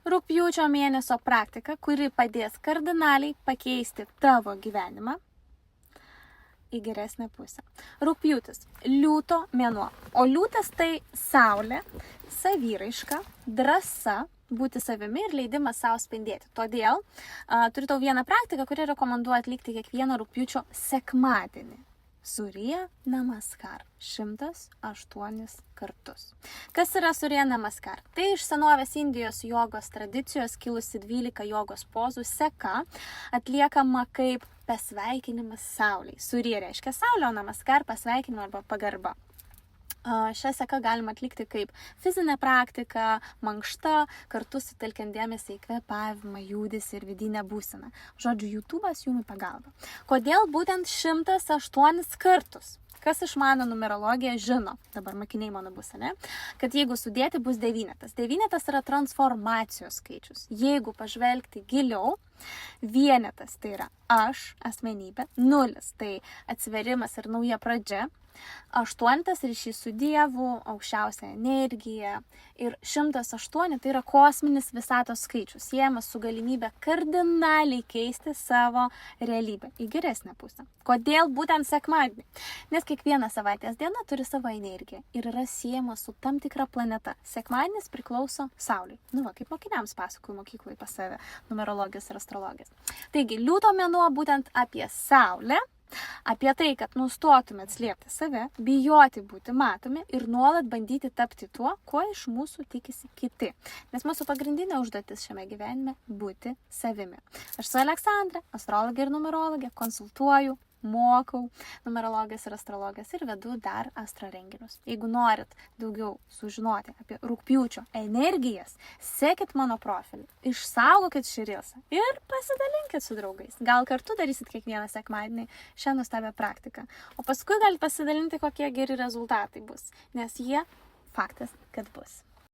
Rugpjūčio mėnesio praktika, kuri padės kardinaliai pakeisti tavo gyvenimą į geresnę pusę. Rugpjūtis – liūto mėnuo. O liūtas tai saulė, savyraiška, drąsa, būti savimi ir leidimas savo spindėti. Todėl turiu tau vieną praktiką, kurią rekomenduoju atlikti kiekvieną rugpjūčio sekmadienį. Surya Namaskar 108 kartus. Kas yra Surya Namaskar? Tai iš senovės Indijos jogos tradicijos kilusi 12 jogos pozų seka, atliekama kaip pasveikinimas saulei. Surya reiškia saulė, o Namaskar pasveikinimą arba pagarba. Šią seką galima atlikti kaip fizinę praktiką, mankštą, kartu sutelkiant dėmesį į kvėpavimą, judesį ir vidinę būseną. Žodžiu, YouTube'as jums į pagalbą. Kodėl būtent 108 kartus? Kas išmano numerologiją žino, dabar mokiniai mano bus, ne? Kad jeigu sudėti bus 9. 9 yra transformacijos skaičius. Jeigu pažvelgti giliau, 1 tai yra aš, asmenybė, 0 tai atsiverimas ir nauja pradžia, 8 ryšys su Dievu, aukščiausia energija ir 108 tai yra kosminis visatos skaičius, siejamas su galimybė kardinaliai keisti savo realybę į geresnę pusę. Kodėl būtent sekmadienį? Nes kiekviena savaitės diena turi savo energiją ir yra siejama su tam tikra planeta. Sekmadienis priklauso Saulei. Kaip mokiniams pasakoju mokyklai pas save numerologijos ir astrologijos. Taigi, liūto mėnuo būtent apie Saulę, apie tai, kad nustotumėt slėpti save, bijoti būti matomi ir nuolat bandyti tapti tuo, ko iš mūsų tikisi kiti. Nes mūsų pagrindinė užduotis šiame gyvenime – būti savimi. Aš su Aleksandra, astrologė ir numerologė, konsultuoju, mokau numerologijos ir astrologijos ir vedu dar astro renginius. Jeigu norit daugiau sužinoti apie rugpjūčio energijas, sekit mano profilį, išsaugokit šį rilsą ir pasidalinkit su draugais. Gal kartu darysit kiekvieną sekmadienį šią nuostabią praktiką. O paskui galit pasidalinti, kokie geri rezultatai bus, nes jie faktas, kad bus.